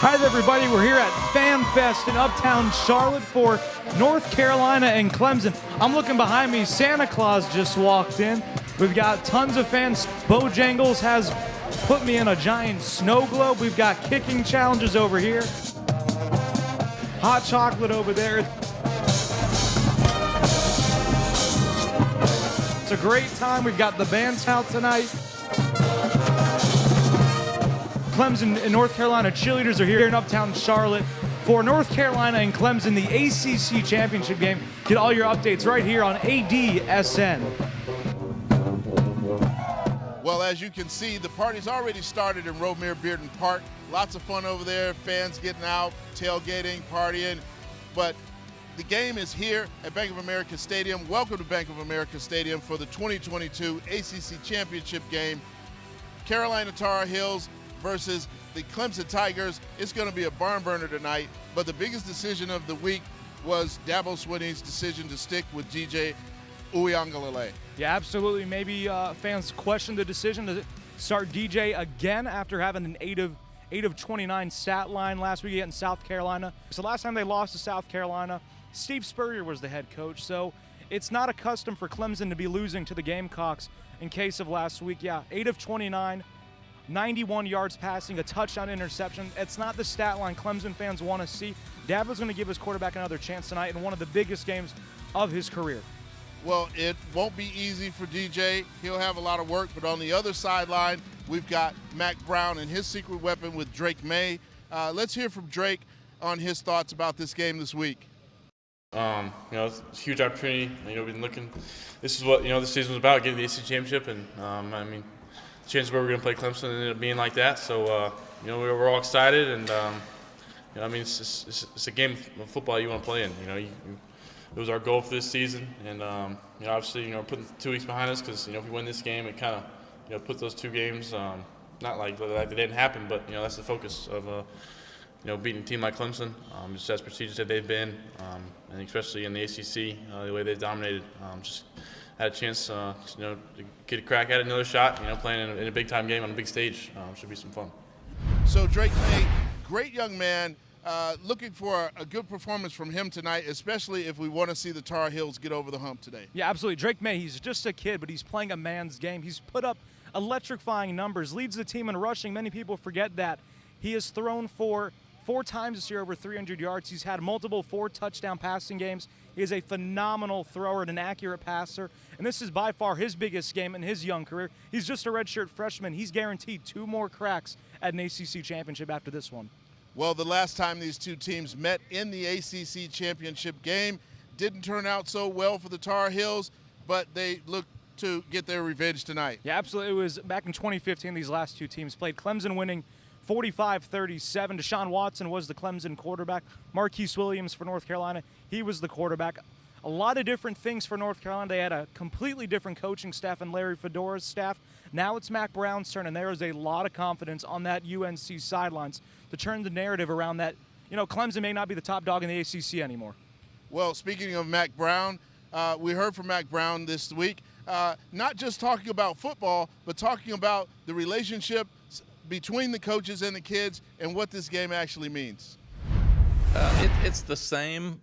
Hi there, everybody. We're here at Fan Fest in Uptown Charlotte for North Carolina and Clemson. I'm looking behind me. Santa Claus just walked in. We've got tons of fans. Bojangles has put me in a giant snow globe. We've got kicking challenges over here. Hot chocolate over there. It's a great time. We've got the bands out tonight. Clemson and North Carolina cheerleaders are here in Uptown Charlotte for North Carolina and Clemson, the ACC championship game. Get all your updates right here on ADSN. Well, as you can see, the party's already started in Romare Bearden Park. Lots of fun over there, fans getting out, tailgating, partying. But the game is here at Bank of America Stadium. Welcome to Bank of America Stadium for the 2022 ACC championship game. Carolina Tar Heels versus the Clemson Tigers. It's going to be a barn burner tonight, but the biggest decision of the week was Dabo Swinney's decision to stick with DJ Uiagalelei. Yeah, absolutely. Maybe fans question the decision to start DJ again after having an 8 of 29 stat line last week in South Carolina. So last time they lost to South Carolina, Steve Spurrier was the head coach. So it's not a custom for Clemson to be losing to the Gamecocks in case of last week. Yeah, 8 of 29. 91 yards passing, a touchdown interception. It's not the stat line Clemson fans want to see. Dabo's going to give his quarterback another chance tonight in one of the biggest games of his career. Well, it won't be easy for DJ. He'll have a lot of work, but on the other sideline, we've got Mack Brown and his secret weapon with Drake May. Let's hear from Drake on his thoughts about this game this week. It's a huge opportunity. We've been looking. This is what this season was about, getting the ACC championship, and chances where we're going to play Clemson ended up being like that. So, we're all excited, and it's a game of football you want to play in. It was our goal for this season, and obviously, we're putting 2 weeks behind us because if we win this game, it kind of put those 2 games not like they didn't happen, but that's the focus of beating a team like Clemson, just as prestigious that they've been, and especially in the ACC, the way they've dominated. Just had a chance, to get a crack at another shot. Playing in a big-time game on a big stage should be some fun. So Drake May, great young man, looking for a good performance from him tonight, especially if we want to see the Tar Heels get over the hump today. Yeah, absolutely. Drake May, he's just a kid, but he's playing a man's game. He's put up electrifying numbers, leads the team in rushing. Many people forget that. He has thrown for 4 times this year over 300 yards. He's had multiple 4-touchdown passing games. He is a phenomenal thrower and an accurate passer, and this is by far his biggest game in his young career. He's just a redshirt freshman. He's guaranteed 2 more cracks at an ACC championship after this one. Well, the last time these 2 teams met in the ACC championship game didn't turn out so well for the Tar Heels, but they look to get their revenge tonight. Yeah, absolutely. It was back in 2015 these last 2 teams played. Clemson winning 45-37. Deshaun Watson was the Clemson quarterback. Marquise Williams for North Carolina, he was the quarterback. A lot of different things for North Carolina. They had a completely different coaching staff in Larry Fedora's staff. Now it's Mack Brown's turn, and there is a lot of confidence on that UNC sidelines to turn the narrative around that, Clemson may not be the top dog in the ACC anymore. Well, speaking of Mack Brown, we heard from Mack Brown this week, not just talking about football, but talking about the relationship between the coaches and the kids and what this game actually means. It's the same.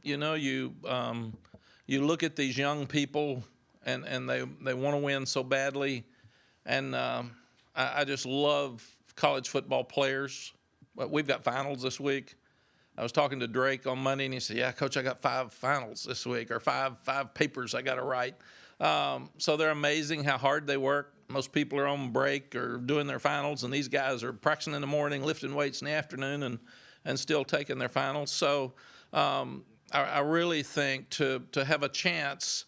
You look at these young people and they want to win so badly. And I just love college football players. We've got finals this week. I was talking to Drake on Monday, and he said, "Yeah, Coach, I got 5 finals this week, or five papers I got to write." So they're amazing how hard they work. Most people are on break or doing their finals, and these guys are practicing in the morning, lifting weights in the afternoon, and still taking their finals. So I really think to have a chance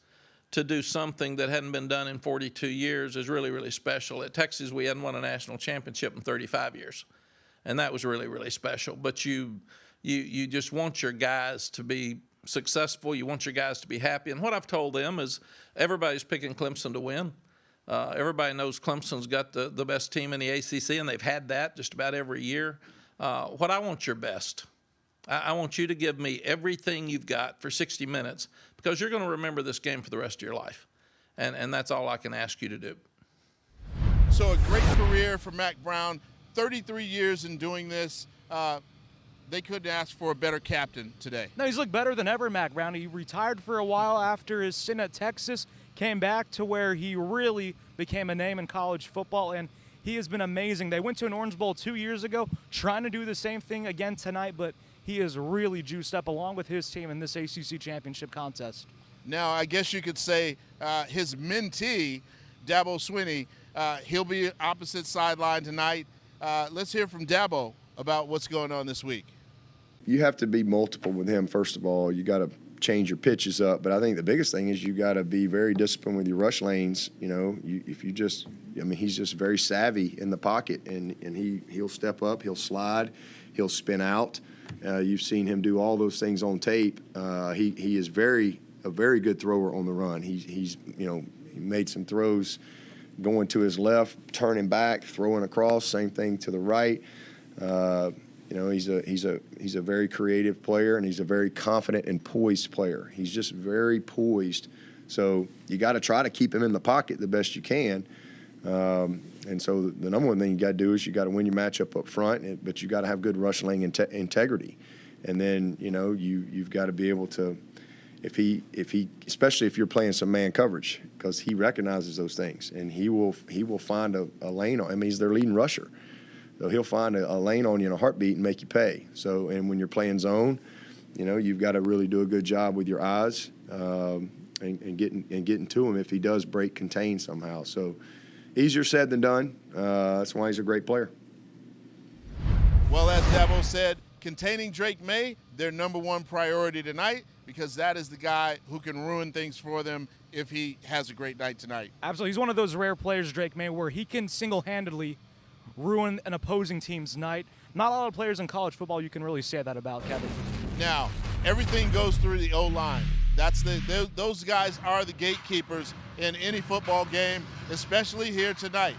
to do something that hadn't been done in 42 years is really, really special. At Texas, we hadn't won a national championship in 35 years, and that was really, really special. But you just want your guys to be successful. You want your guys to be happy. And what I've told them is everybody's picking Clemson to win. Everybody knows Clemson's got the best team in the ACC, and they've had that just about every year. What I want your best. I want you to give me everything you've got for 60 minutes because you're going to remember this game for the rest of your life. And that's all I can ask you to do. So a great career for Mack Brown, 33 years in doing this. They couldn't ask for a better captain today. No, he's looked better than ever, Mack Brown. He retired for a while after his stint at Texas, came back to where he really became a name in college football, and he has been amazing. They went to an Orange Bowl 2 years ago, trying to do the same thing again tonight, but he is really juiced up along with his team in this ACC championship contest. Now, I guess you could say his mentee, Dabo Swinney, he'll be opposite sideline tonight. Let's hear from Dabo about what's going on this week. You have to be multiple with him, first of all. You got to change your pitches up. But I think the biggest thing is you got to be very disciplined with your rush lanes. You know, he's just very savvy in the pocket, and he'll step up, he'll slide, he'll spin out. You've seen him do all those things on tape. He is a very good thrower on the run. He made some throws going to his left, turning back, throwing across, same thing to the right. He's a very creative player, and he's a very confident and poised player. He's just very poised. So you got to try to keep him in the pocket the best you can. And so the number one thing you got to do is you got to win your matchup up front, but you got to have good rush lane integrity. And then you've got to be able to, if he especially if you're playing some man coverage, because he recognizes those things, and he will find a lane on. I mean, he's their leading rusher. So he'll find a lane on you in a heartbeat and make you pay. So, and when you're playing zone, you've got to really do a good job with your eyes and getting to him if he does break contain somehow. So easier said than done. That's why he's a great player. Well, as Dabo said, containing Drake May, their number one priority tonight, because that is the guy who can ruin things for them if he has a great night tonight. Absolutely. He's one of those rare players, Drake May, where he can single-handedly ruin an opposing team's night. Not a lot of players in college football you can really say that about, Kevin. Now, everything goes through the O-line. Those guys are the gatekeepers in any football game, especially here tonight.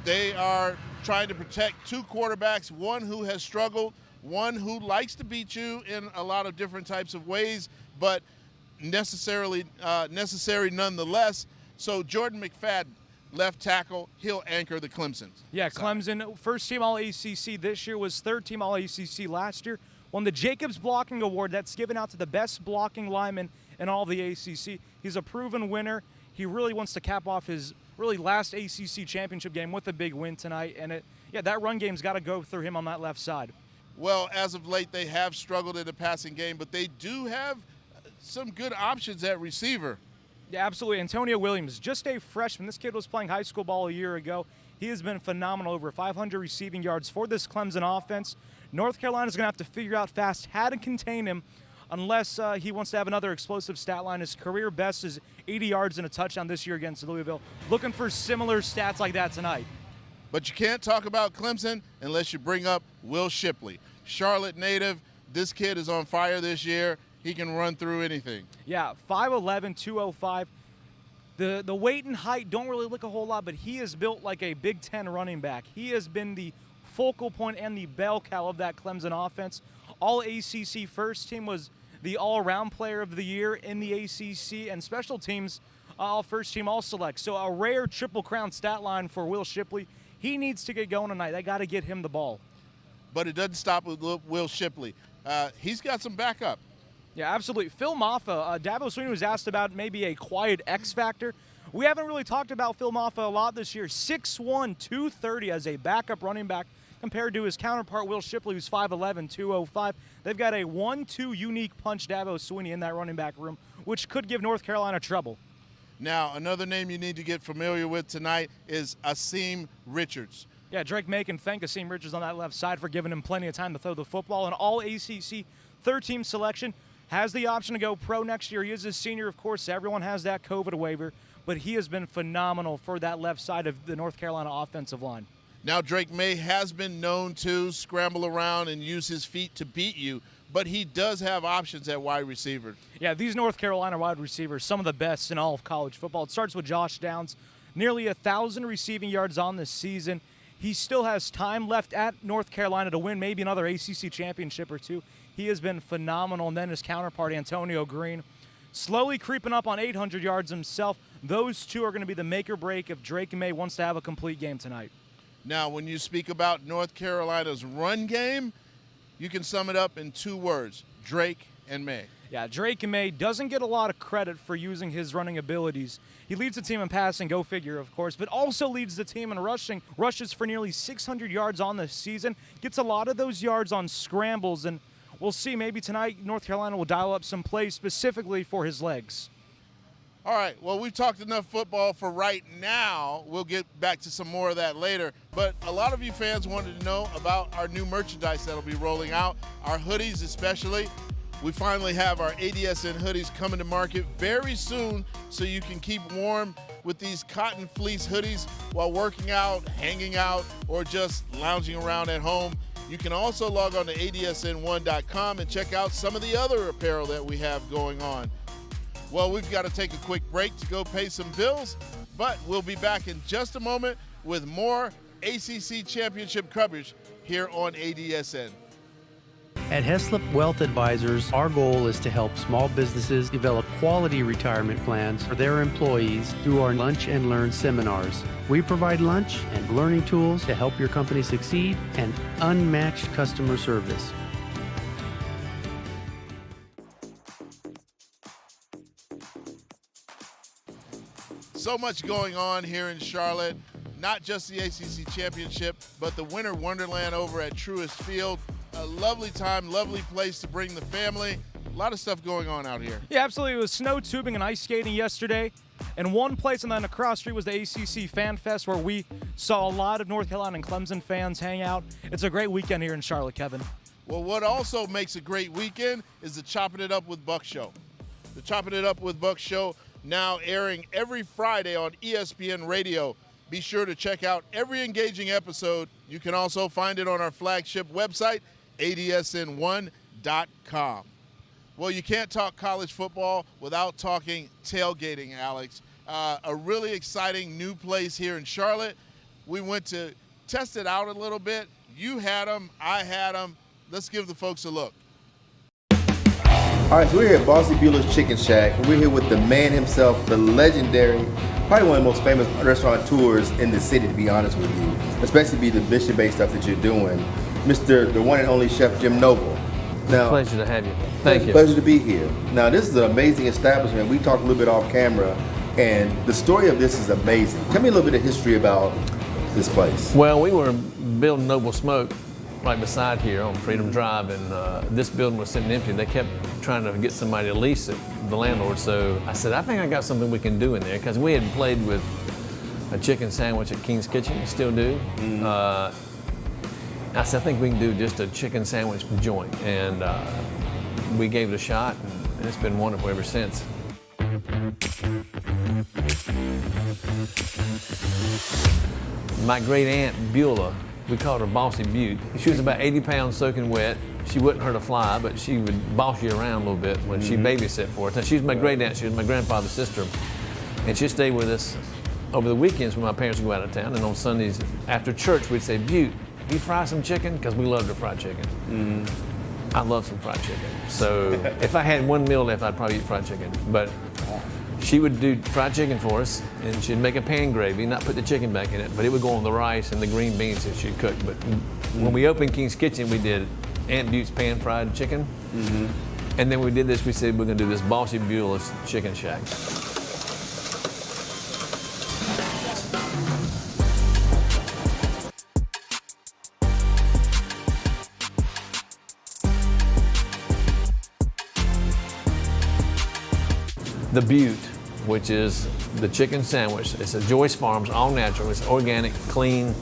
They are trying to protect two quarterbacks, one who has struggled, one who likes to beat you in a lot of different types of ways, but necessary nonetheless. So Jordan McFadden, left tackle, he'll anchor the Clemson. Yeah, Clemson, first team All-ACC this year, was third team All-ACC last year. Won the Jacobs Blocking Award. That's given out to the best blocking lineman in all the ACC. He's a proven winner. He really wants to cap off his last ACC championship game with a big win tonight. And that run game's got to go through him on that left side. Well, as of late, they have struggled in the passing game, but they do have some good options at receiver. Yeah, absolutely. Antonio Williams, just a freshman. This kid was playing high school ball a year ago. He has been phenomenal, over 500 receiving yards for this Clemson offense. North Carolina's going to have to figure out fast how to contain him unless he wants to have another explosive stat line. His career best is 80 yards and a touchdown this year against Louisville. Looking for similar stats like that tonight. But you can't talk about Clemson unless you bring up Will Shipley. Charlotte native. This kid is on fire this year. He can run through anything. Yeah, 5'11", 205. The weight and height don't really look a whole lot, but he is built like a Big Ten running back. He has been the focal point and the bell cow of that Clemson offense. All-ACC first team, was the all-around player of the year in the ACC, and special teams, all-first team, all-select. So a rare Triple Crown stat line for Will Shipley. He needs to get going tonight. They got to get him the ball. But it doesn't stop with Will Shipley. He's got some backup. Yeah, absolutely. Phil Maffa, Dabo Swinney was asked about maybe a quiet X factor. We haven't really talked about Phil Maffa a lot this year. 6'1", 230 as a backup running back compared to his counterpart, Will Shipley, who's 5'11", 205. They've got a 1-2 unique punch, Dabo Swinney, in that running back room, which could give North Carolina trouble. Now, another name you need to get familiar with tonight is Asim Richards. Yeah, Drake May can thank Asim Richards on that left side for giving him plenty of time to throw the football. An all-ACC third-team selection. Has the option to go pro next year. He is a senior, of course. Everyone has that COVID waiver, but he has been phenomenal for that left side of the North Carolina offensive line. Now, Drake May has been known to scramble around and use his feet to beat you, but he does have options at wide receiver. Yeah, these North Carolina wide receivers, some of the best in all of college football. It starts with Josh Downs, nearly 1,000 receiving yards on this season. He still has time left at North Carolina to win maybe another ACC championship or two. He has been phenomenal. And then his counterpart, Antonio Green, slowly creeping up on 800 yards himself. those two are going to be the make or break if Drake and May wants to have a complete game tonight. Now, when you speak about North Carolina's run game, you can sum it up in 2 words: Drake and May. Yeah, Drake and May doesn't get a lot of credit for using his running abilities. He leads the team in passing, go figure, of course, but also leads the team in rushing. Rushes for nearly 600 yards on the season, gets a lot of those yards on scrambles, and we'll see. Maybe tonight North Carolina will dial up some plays specifically for his legs. All right, well, we've talked enough football for right now. We'll get back to some more of that later. But a lot of you fans wanted to know about our new merchandise that'll be rolling out, our hoodies especially. We finally have our ADSN hoodies coming to market very soon, so you can keep warm with these cotton fleece hoodies while working out, hanging out, or just lounging around at home. You can also log on to adsn1.com and check out some of the other apparel that we have going on. Well, we've got to take a quick break to go pay some bills, but we'll be back in just a moment with more ACC championship coverage here on ADSN. At Heslop Wealth Advisors, our goal is to help small businesses develop quality retirement plans for their employees through our Lunch and Learn seminars. We provide lunch and learning tools to help your company succeed and unmatched customer service. So much going on here in Charlotte, not just the ACC championship, but the Winter Wonderland over at Truist Field. A lovely time, lovely place to bring the family. A lot of stuff going on out here. Yeah, absolutely. It was snow tubing and ice skating yesterday. And one place, and then across the street was the ACC Fan Fest, where we saw a lot of North Carolina and Clemson fans hang out. It's a great weekend here in Charlotte, Kevin. Well, what also makes a great weekend is the Chopping It Up with Buck show. The Chopping It Up with Buck show now airing every Friday on ESPN Radio. Be sure to check out every engaging episode. You can also find it on our flagship website, adsn1.com. Well, you can't talk college football without talking tailgating, Alex. A really exciting new place here in Charlotte. We went to test it out a little bit. You had them, I had them. Let's give the folks a look. All right, so we're here at Bossy Bueller's Chicken Shack. We're here with the man himself, the legendary, probably one of the most famous restaurateurs in the city, to be honest with you, especially be the mission-based stuff that you're doing, the one and only Chef Jim Noble. Now, pleasure to have you. Thank you. Pleasure to be here. Now, this is an amazing establishment. We talked a little bit off camera, and the story of this is amazing. Tell me a little bit of history about this place. Well, we were building Noble Smoke right beside here on Freedom Drive, and this building was sitting empty. They kept trying to get somebody to lease it, the landlord. So I said, I think I got something we can do in there, because we had played with a chicken sandwich at King's Kitchen, we still do. I said, I think we can do just a chicken sandwich joint, and we gave it a shot, and it's been wonderful ever since. My great aunt Beulah, we called her Bossy Butte. She was about 80 pounds soaking wet. She wouldn't hurt a fly, but she would boss you around a little bit when she babysat for us. Now, she was my great aunt. She was my grandfather's sister, and she stayed with us over the weekends when my parents would go out of town. And on Sundays after church, we'd say, Butte, you fry some chicken? Because we loved to fry chicken. I love some fried chicken. So if I had one meal left, I'd probably eat fried chicken. But she would do fried chicken for us, and she'd make a pan gravy, not put the chicken back in it, but it would go on the rice and the green beans that she'd cook. But when we opened King's Kitchen, we did Aunt Butte's pan fried chicken. And then we did this, we said we're gonna do this Bossy Bueller's Chicken Shack. The Butte, which is the chicken sandwich. It's a Joyce Farms, all natural. It's organic, clean.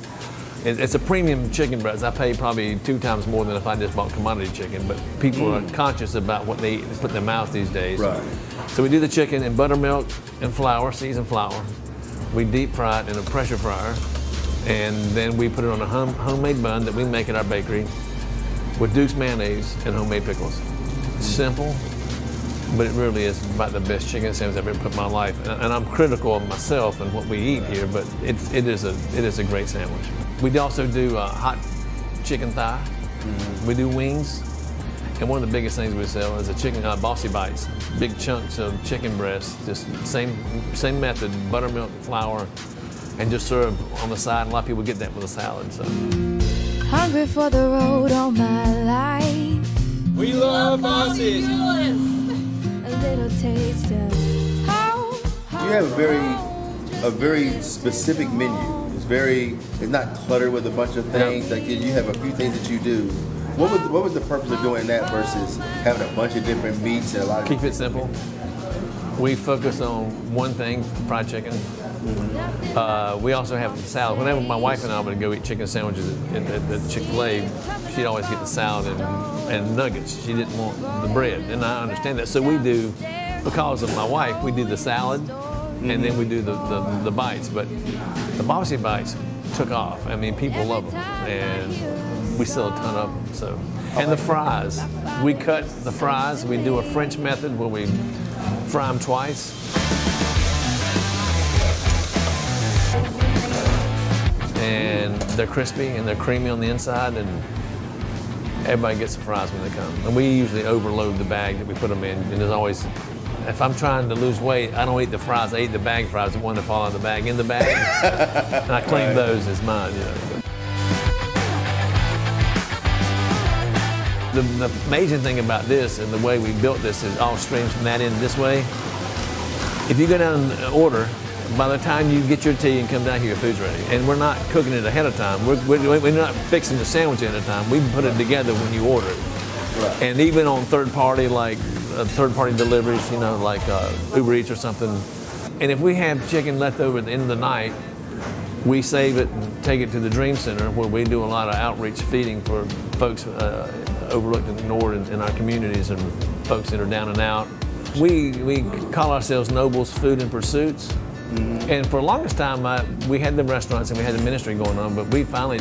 It's a premium chicken breast. I pay probably 2 times more than if I just bought commodity chicken, but people are conscious about what they eat and put in their mouth these days. Right. So we do the chicken in buttermilk and flour, seasoned flour. We deep fry it in a pressure fryer, and then we put it on a homemade bun that we make at our bakery with Duke's mayonnaise and homemade pickles. Simple, but it really is about the best chicken sandwich I've ever put in my life. And I'm critical of myself and what we eat here, but it is a great sandwich. We also do hot chicken thigh. We do wings, And one of the biggest things we sell is a chicken bossy bites, big chunks of chicken breast, just same method, buttermilk, flour, and just serve on the side. A lot of people get that with a salad. So. Hungry for the road all my life. We love bosses. A little taste of home. You have a very specific menu. It's not cluttered with a bunch of things. Like you have a few things that you do. What was the purpose of doing that versus having a bunch of different meats and a lot of Keep it simple. We focus on one thing, fried chicken. We also have the salad. Whenever my wife and I would go eat chicken sandwiches at Chick-fil-A, she'd always get the salad and nuggets. She didn't want the bread, and I understand that. So we do, because of my wife, we do the salad, and then we do the bites. But the bossy bites took off. I mean, people love them, and we sell a ton of them. So, and the fries, we cut the fries. We do a French method where we fry them twice. And they're crispy and they're creamy on the inside, and everybody gets the fries when they come. And we usually overload the bag that we put them in. And there's always, if I'm trying to lose weight, I don't eat the fries. I eat the bag fries, the one that fall out of the bag in the bag. And I claim those as mine, you know. The amazing thing about this and the way we built this is all streams from that end this way. If you go down and order, by the time you get your tea and come down here, your food's ready. And we're not cooking it ahead of time. We're not fixing the sandwich ahead of time. We put it together when you order it. Right. And even on third-party deliveries, you know, like Uber Eats or something. And if we have chicken left over at the end of the night, we save it and take it to the Dream Center, where we do a lot of outreach feeding for folks overlooked and ignored in our communities and folks that are down and out. We call ourselves Noble's Food and Pursuits. Mm-hmm. And for the longest time, we had the restaurants and we had the ministry going on, but we finally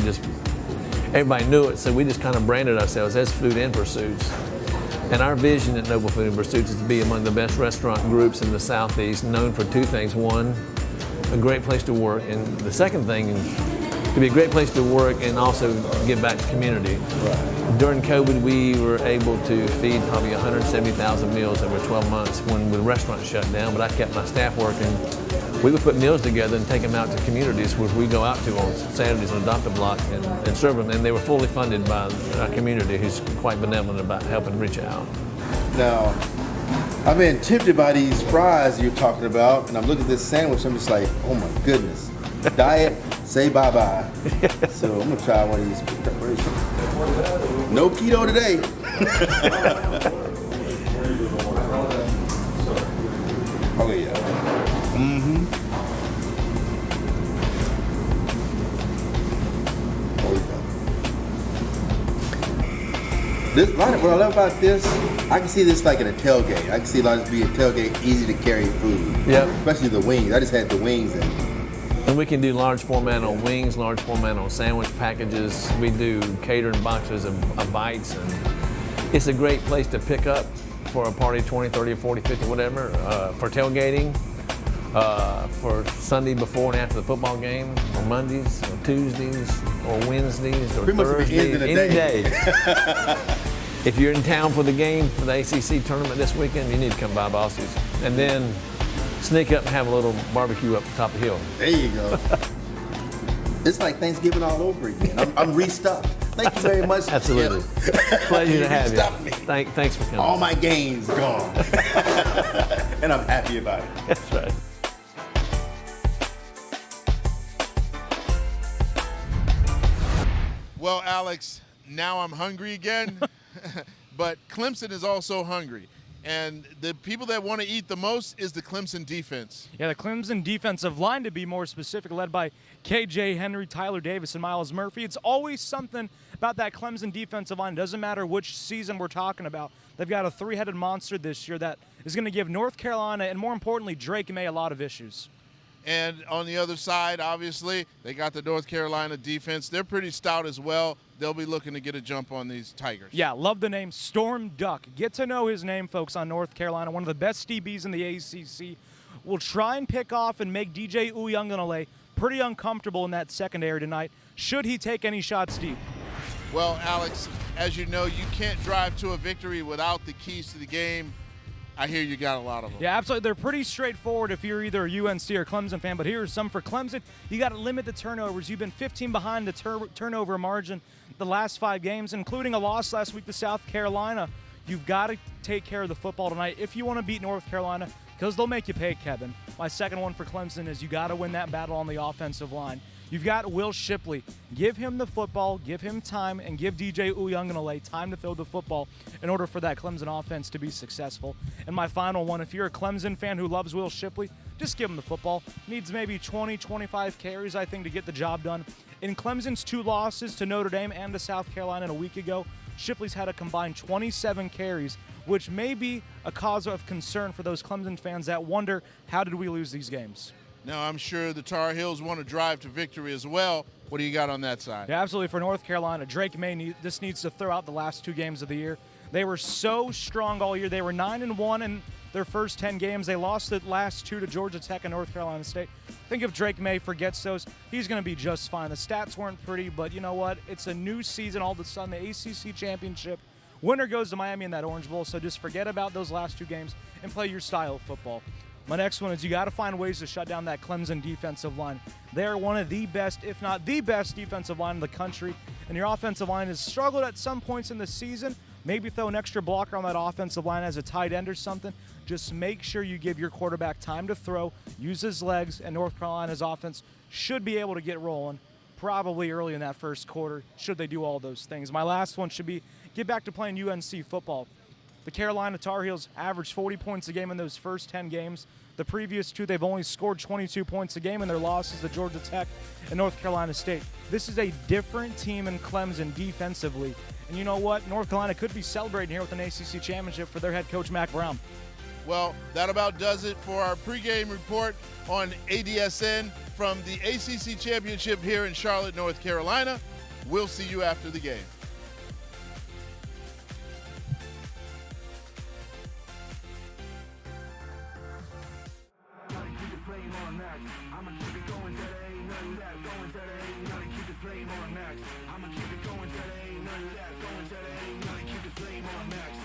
everybody knew it, so we just kind of branded ourselves as Food and Pursuits. And our vision at Noble Food and Pursuits is to be among the best restaurant groups in the Southeast, known for two things. One, a great place to work, and the second thing, to be a great place to work and also give back to the community. Right. During COVID, we were able to feed probably 170,000 meals over 12 months when the restaurant shut down, but I kept my staff working. We would put meals together and take them out to communities where we go out to on Saturdays on Adopt a Block and serve them, and they were fully funded by our community, who's quite benevolent about helping reach out. Now, I've been tempted by these fries you're talking about, and I'm looking at this sandwich, I'm just like, oh my goodness. Diet, say bye-bye. So I'm gonna try one of these preparations. No keto today. Oh yeah. Mm-hmm. What I love about this, I can see this like at a tailgate. I can see a lot of this be a tailgate, easy to carry food. Yep. Especially the wings. I just had the wings in. And we can do large format on wings, large format on sandwich packages. We do catering boxes of bites. And it's a great place to pick up for a party, 20, 30, 40, 50, whatever, for tailgating, for Sunday before and after the football game, or Mondays, or Tuesdays, or Wednesdays, or Thursdays, any day. If you're in town for the game, for the ACC tournament this weekend, you need to come by Bossy's. And then sneak up and have a little barbecue up the top of the hill. There you go. It's like Thanksgiving all over again. I'm restuffed. Thank you very much. Absolutely. Pleasure to have you. Thanks for coming. All my gains gone. And I'm happy about it. That's right. Well, Alex, now I'm hungry again, but Clemson is also hungry. And the people that want to eat the most is the Clemson defense. Yeah, the Clemson defensive line, to be more specific, led by KJ Henry, Tyler Davis, and Miles Murphy. It's always something about that Clemson defensive line. It doesn't matter which season we're talking about. They've got a three-headed monster this year that is going to give North Carolina and, more importantly, Drake May a lot of issues. And on the other side, obviously, they got the North Carolina defense. They're pretty stout as well. They'll be looking to get a jump on these Tigers. Yeah, love the name Storm Duck. Get to know his name, folks, on North Carolina. One of the best DBs in the ACC. Will try and pick off and make DJ Uiagalelei pretty uncomfortable in that secondary tonight, should he take any shots deep. Well, Alex, as you know, you can't drive to a victory without the keys to the game. I hear you got a lot of them. Yeah, absolutely. They're pretty straightforward if you're either a UNC or Clemson fan, but here's some for Clemson. You got to limit the turnovers. You've been 15 behind the turnover margin the last 5 games, including a loss last week to South Carolina. You've got to take care of the football tonight if you want to beat North Carolina, because they'll make you pay, Kevin. My second one for Clemson is you got to win that battle on the offensive line. You've got Will Shipley. Give him the football, give him time, and give DJ Uiagalelei time to throw the football in order for that Clemson offense to be successful. And my final one, if you're a Clemson fan who loves Will Shipley, just give him the football. Needs maybe 20, 25 carries, I think, to get the job done. In Clemson's 2 losses to Notre Dame and to South Carolina a week ago, Shipley's had a combined 27 carries, which may be a cause of concern for those Clemson fans that wonder, how did we lose these games? Now, I'm sure the Tar Heels want to drive to victory as well. What do you got on that side? Yeah, absolutely. For North Carolina, Drake May needs to throw out the last 2 games of the year. They were so strong all year. They were 9-1 in their first 10 games. They lost the last 2 to Georgia Tech and North Carolina State. I think if Drake May forgets those, he's going to be just fine. The stats weren't pretty, but you know what? It's a new season all of a sudden. The ACC championship. Winner goes to Miami in that Orange Bowl, so just forget about those last 2 games and play your style of football. My next one is you got to find ways to shut down that Clemson defensive line. They're one of the best, if not the best, defensive line in the country. And your offensive line has struggled at some points in the season. Maybe throw an extra blocker on that offensive line as a tight end or something. Just make sure you give your quarterback time to throw, use his legs, and North Carolina's offense should be able to get rolling probably early in that first quarter, should they do all those things. My last one should be get back to playing UNC football. The Carolina Tar Heels averaged 40 points a game in those first 10 games. The previous 2, they've only scored 22 points a game in their losses to Georgia Tech and North Carolina State. This is a different team in Clemson defensively. And you know what? North Carolina could be celebrating here with an ACC championship for their head coach, Mac Brown. Well, that about does it for our pregame report on ADSN from the ACC championship here in Charlotte, North Carolina. We'll see you after the game. I'ma keep it going till there ain't none left. Going till there ain't none, keep the flame on max. I'ma keep it going till there ain't none left. Going till there ain't none, keep the flame on max.